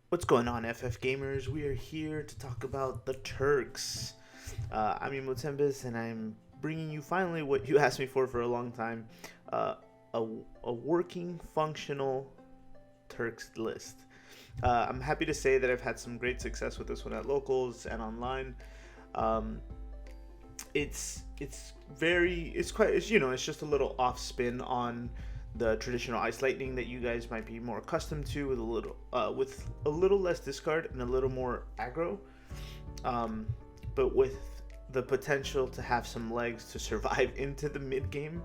What's going on, FF gamers? We are here to talk about the Turks. I'm Emo Tempest, and I'm bringing you finally what you asked me for a long time, uh, a, a working, functional Turks list. I'm happy to say that I've had some great success with this one at locals and online. Um, it's just a little off spin on the traditional ice lightning that you guys might be more accustomed to, with a little less discard and a little more aggro, but with the potential to have some legs to survive into the mid game,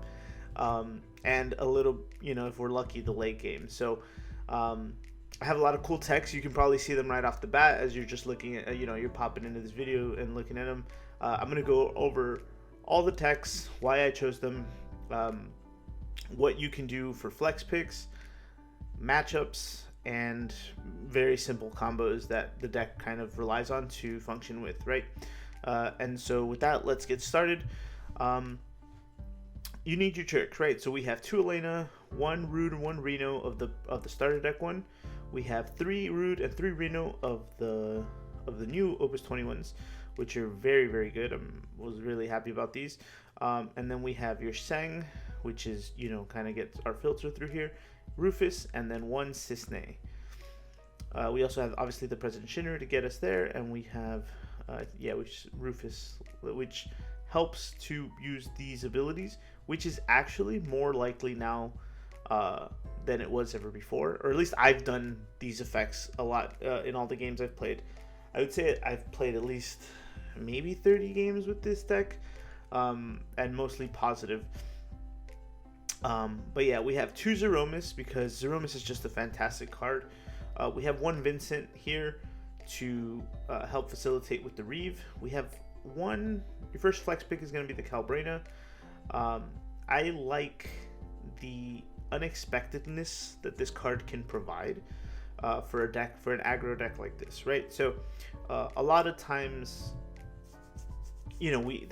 and a little, if we're lucky, the late game. So I have a lot of cool techs. You can probably see them right off the bat as you're just looking at, you're popping into this video and looking at them. I'm going to go over all the techs, why I chose them, what you can do for flex picks, matchups, and very simple combos that the deck kind of relies on to function with, right? And so with that, let's get started. You need your Turks, right? So we have 2 Elena, 1 Rude, and 1 Reno of the starter deck one. We have 3 Rude and 3 Reno of the new Opus 21s, which are very, very good. I was really happy about these. And then we have your Seng, which is, kind of gets our filter through here, Rufus, and then 1 Cisne. We also have, obviously, the President Shinra to get us there, and we have, Rufus, which helps to use these abilities, which is actually more likely now than it was ever before, or at least I've done these effects a lot in all the games I've played. I would say I've played at least maybe 30 games with this deck, and mostly positive. But yeah, we have 2 Zeromus because Zeromus is just a fantastic card. We have 1 Vincent here to help facilitate with the Reeve. We have your first flex pick is going to be the Calbrena. I like the unexpectedness that this card can provide for an aggro deck like this, right? So a lot of times, we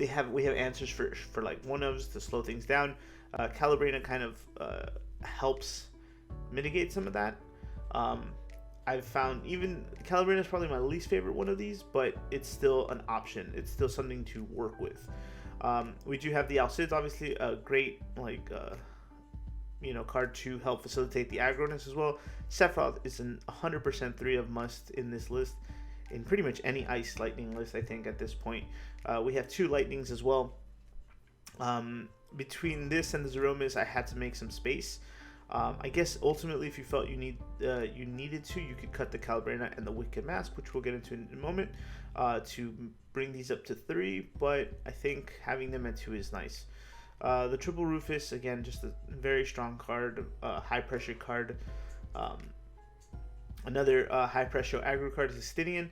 have answers for like one-ofs to slow things down. Calibrina kind of helps mitigate some of that. I've found even Calibrina is probably my least favorite one of these, but it's still an option. It's still something to work with. We do have the Alcids, obviously a great card to help facilitate the aggroness as well. Sephiroth is an 100% 3 of must in this list, in pretty much any ice lightning list, I think, at this point. We have 2 lightnings as well. Between this and the Zeromus, I had to make some space. I guess ultimately, if you felt you needed to, you could cut the Calibrina and the Wicked Mask, which we'll get into in a moment, to bring these up to 3. But I think having them at 2 is nice. The Triple Rufus, again, just a very strong card, high pressure card. Another high pressure aggro card is Justinian.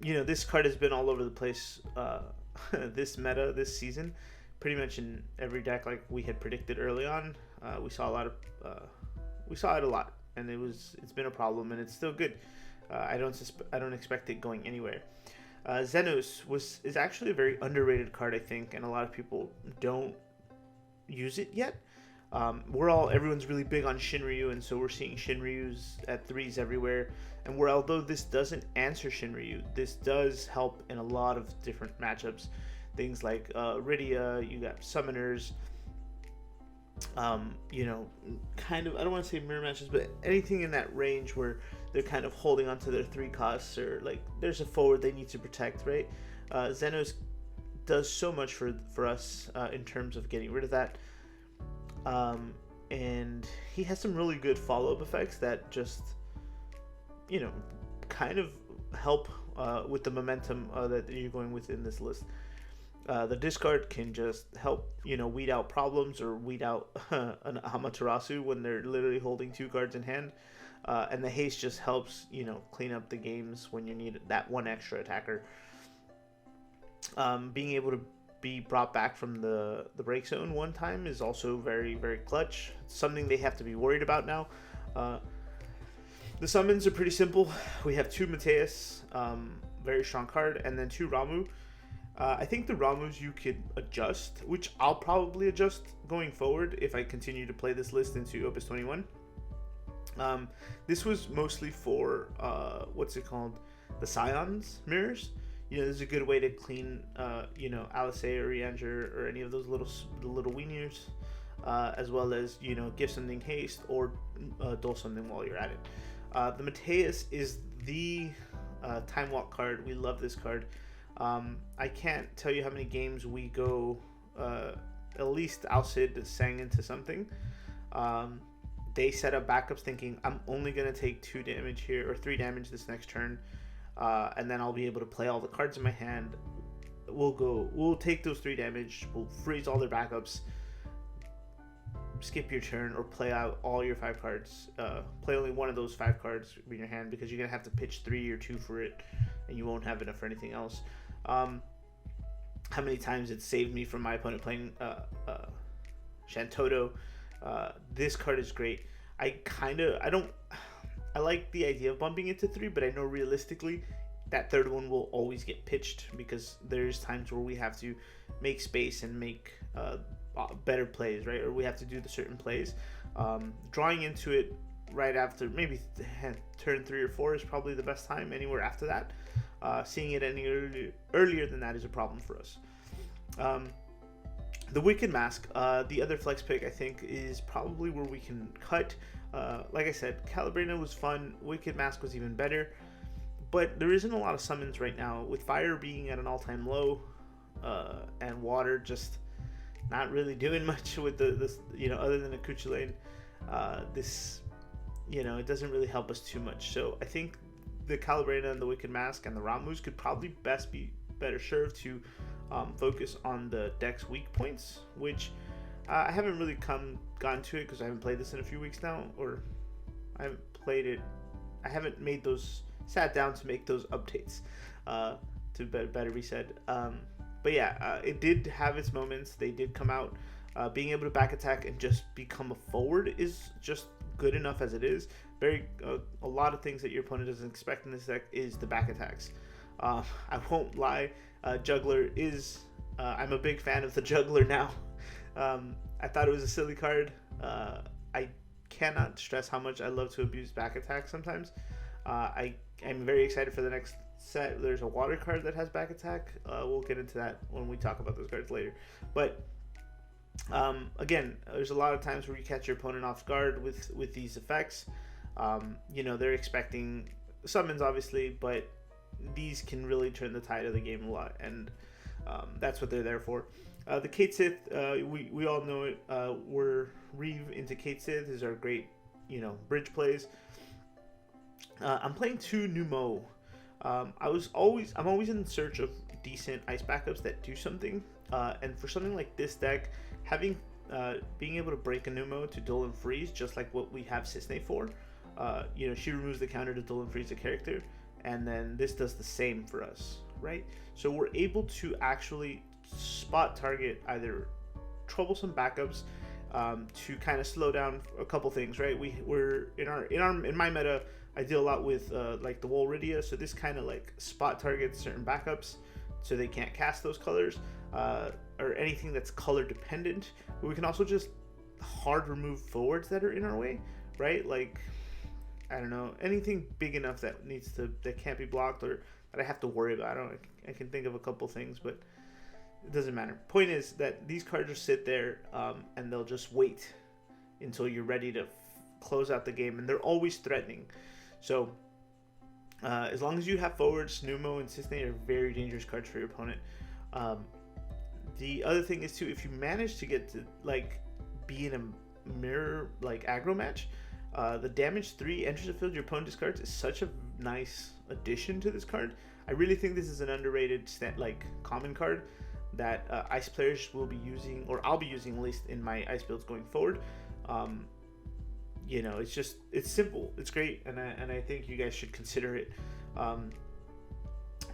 This card has been all over the place this meta this season, pretty much in every deck, like we had predicted early on. We saw it a lot, and it's been a problem, and it's still good. I don't expect it going anywhere. Xenos is actually a very underrated card, I think, and a lot of people don't use it yet. Everyone's really big on Shinryu, and so we're seeing Shinryus at 3s everywhere. And although this doesn't answer Shinryu, this does help in a lot of different matchups. Things like Rydia, you got summoners, kind of, I don't want to say mirror matches, but anything in that range where they're kind of holding onto their 3 costs, or like there's a forward they need to protect, right? Xenos does so much for us in terms of getting rid of that. And he has some really good follow-up effects that just, kind of help with the momentum that you're going with in this list. The discard can just help, weed out problems or weed out an Amaterasu when they're literally holding 2 cards in hand. And the haste just helps, clean up the games when you need that one extra attacker. Being able to be brought back from the break zone one time is also very, very clutch. It's something they have to be worried about now. The summons are pretty simple. We have 2 Mateus, very strong card, and then 2 Ramu. I think the Ramus you could adjust, which I'll probably adjust going forward if I continue to play this list into Opus 21. This was mostly for what's it called, the Scions mirrors. This is a good way to clean Alisei or Rianger or any of those little weeniers, as well as give something haste or duel something while you're at it. The Mateus is the Time Walk card. We love this card. I can't tell you how many games we go at least Alcid sang into something. They set up backups thinking, I'm only going to take 2 damage here or 3 damage this next turn, and then I'll be able to play all the cards in my hand. We'll take those 3 damage, we'll freeze all their backups, skip your turn, or play out all your 5 cards. Play only one of those 5 cards in your hand because you're going to have to pitch 3 or 2 for it, and you won't have enough for anything else. How many times it saved me from my opponent playing Shantoto. This card is great. I like the idea of bumping it to 3, but I know realistically that third one will always get pitched because there's times where we have to make space and make better plays, right? Or we have to do the certain plays. Drawing into it right after maybe turn 3 or 4 is probably the best time. Anywhere after that, seeing it any earlier than that is a problem for us. The Wicked Mask, the other flex pick, I think, is probably where we can cut. Like I said, Calibrina was fun. Wicked Mask was even better. But there isn't a lot of summons right now, with Fire being at an all-time low, and Water just not really doing much with this, other than a Kuchulain. It doesn't really help us too much. So I think the Calibrina and the Wicked Mask and the Ramus could probably be better served to focus on the deck's weak points, which I haven't really gone to it because I haven't played this in a few weeks now, or I haven't played it. I haven't sat down to make those updates to better be said. But yeah, it did have its moments. They did come out. Being able to back attack and just become a forward is just good enough as it is. A lot of things that your opponent doesn't expect in this deck is the back attacks. I won't lie, Juggler is... I'm a big fan of the Juggler now. I thought it was a silly card. I cannot stress how much I love to abuse back attack sometimes. I'm very excited for the next set. There's a water card that has back attack. We'll get into that when we talk about those cards later. But again, there's a lot of times where you catch your opponent off guard with these effects. They're expecting summons, obviously, but these can really turn the tide of the game a lot, and that's what they're there for. The Kate Sith, we all know it. We're Reeve into Kate Sith is our great, bridge plays. I'm playing 2 Numo. I'm always in search of decent ice backups that do something. And for something like this deck, being able to break a Numo to duel and freeze, just like what we have Cisne for. She removes the counter to duel and freeze the character, and then this does the same for us, right? So we're able to actually spot target either troublesome backups to kind of slow down a couple things, right? We're in my meta, I deal a lot with like the Wolridia, so this kind of like spot targets certain backups so they can't cast those colors or anything that's color dependent. But we can also just hard remove forwards that are in our way, right? Like, I don't know, anything big enough that can't be blocked or that I have to worry about. I can think of a couple things, but it doesn't matter. Point is that these cards just sit there and they'll just wait until you're ready to close out the game, and they're always threatening. So as long as you have forwards, Numo and Cisne are very dangerous cards for your opponent. The other thing is too, if you manage to get to like be in a mirror like aggro match, the damage 3 enters the field your opponent discards is such a nice addition to this card. I really think this is an underrated common card that ice players will be using, or I'll be using at least in my ice builds going forward. It's simple, it's great, and I think you guys should consider it.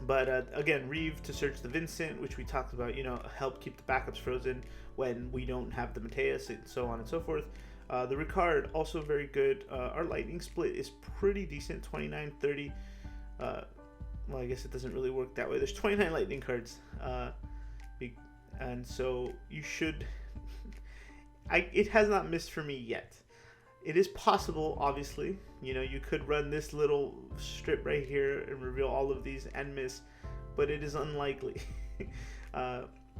But again, Reeve to search the Vincent, which we talked about, help keep the backups frozen when we don't have the Mateus, and so on and so forth. The Ricard, also very good. Our lightning split is pretty decent, 29, 30. Well, I guess it doesn't really work that way. There's 29 lightning cards. And so you should... it has not missed for me yet. It is possible, obviously. You know, you could run this little strip right here and reveal all of these and miss, but it is unlikely.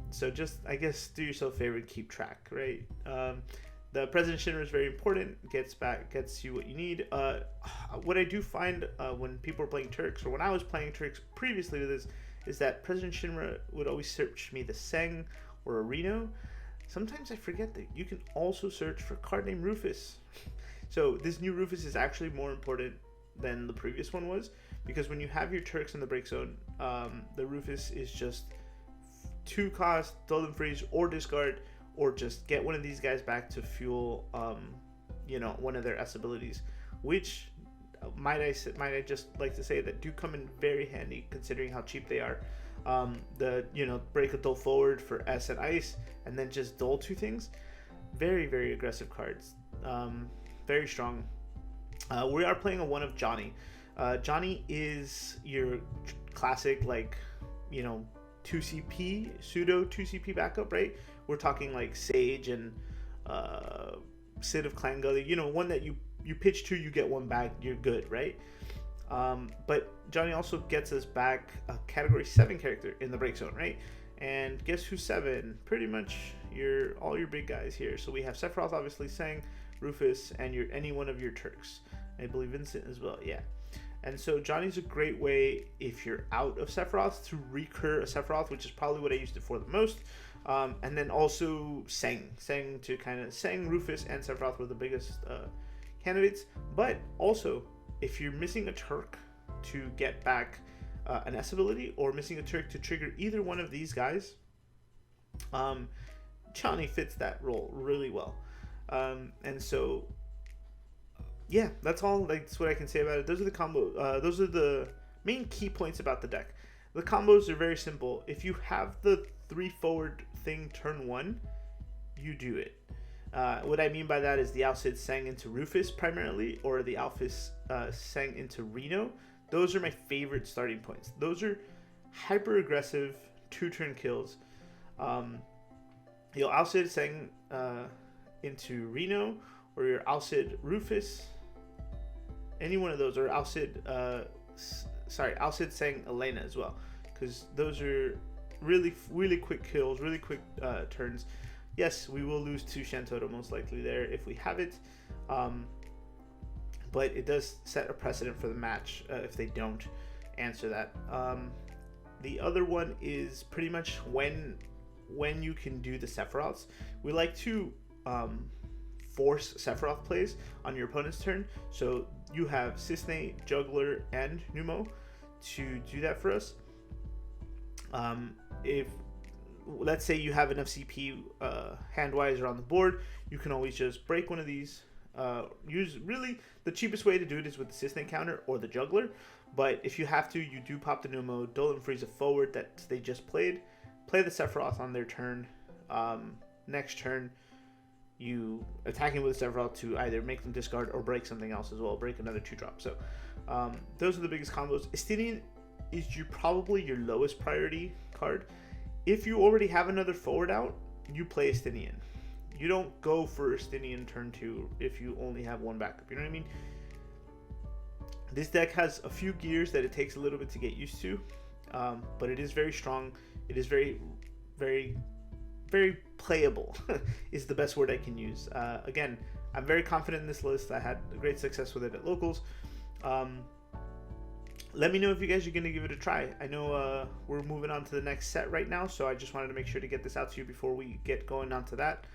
So just, I guess, do yourself a favor and keep track, right? The President Shinra is very important. Gets you what you need. What I do find when people are playing Turks, or when I was playing Turks previously to this, is that President Shinra would always search me the Seng or a Reno. Sometimes I forget that you can also search for a card named Rufus. So this new Rufus is actually more important than the previous one was, because when you have your Turks in the break zone, the Rufus is just 2 cost, dull and freeze, or discard, or just get one of these guys back to fuel, you know, one of their S abilities, which might I just like to say that do come in very handy considering how cheap they are. You know, break a dull forward for S and ice, and then just dull 2 things. Very, very aggressive cards. Very strong. We are playing a 1 of Johnny. Johnny is your classic, like, you know, 2CP, pseudo 2CP backup, right? We're talking like Sage and Sid of Clan Gully, you know, one that you pitch 2, you get 1 back, you're good, right? But Johnny also gets us back a category 7 character in the break zone, right? And guess who's 7? Pretty much all your big guys here. So we have Sephiroth, obviously, Sang, Rufus, and any one of your Turks. I believe Vincent as well, yeah. And so Johnny's a great way, if you're out of Sephiroth, to recur a Sephiroth, which is probably what I used it for the most. And then also Sang to kind of Sang, Rufus, and Sephiroth were the biggest candidates. But also, if you're missing a Turk to get back an S ability, or missing a Turk to trigger either one of these guys, Johnny fits that role really well. And so, yeah, that's all. That's what I can say about it. Those are the combo. Those are the main key points about the deck. The combos are very simple. If you have the 3 forward thing turn 1, you do it. What I mean by that is the Alcid Sang into Rufus primarily, or the Alphys Sang into Reno. Those are my favorite starting points. Those are hyper aggressive 2-turn kills. Your Alcid Sang into Reno, or your Alcid Rufus, any one of those, or Alcid Sang Elena as well, because those are really quick kills, really quick turns. Yes, we will lose to Shantoto most likely there if we have it, but it does set a precedent for the match if they don't answer that. The other one is pretty much when you can do the Sephiroths. We like to force Sephiroth plays on your opponent's turn, so you have Cisne, Juggler, and Numo to do that for us. If, let's say, you have enough CP hand-wise or on the board, you can always just break one of these. Use really the cheapest way to do it is with the Cisne counter or the Juggler, but if you have to, you do pop the Numo, dull and freeze a forward that they just played, play the Sephiroth on their turn. Next turn, you attacking with Sephiroth to either make them discard or break something else as well, break another 2-drop. So those are the biggest combos. Estinian is probably your lowest priority card. If you already have another forward out, you play Estinian. You don't go for Estinian turn 2 if you only have 1 backup. You know what I mean? This deck has a few gears that it takes a little bit to get used to, but it is very strong. It is very, very, very playable is the best word I can use. Again, I'm very confident in this list. I had great success with it at locals. Let me know if you guys are going to give it a try. I know we're moving on to the next set right now, so I just wanted to make sure to get this out to you before we get going on to that.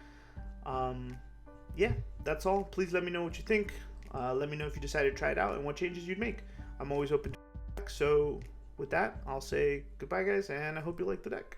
Yeah, that's all. Please let me know what you think. Let me know if you decided to try it out and what changes you'd make. I'm always open to feedback. So with that, I'll say goodbye, guys, and I hope you like the deck.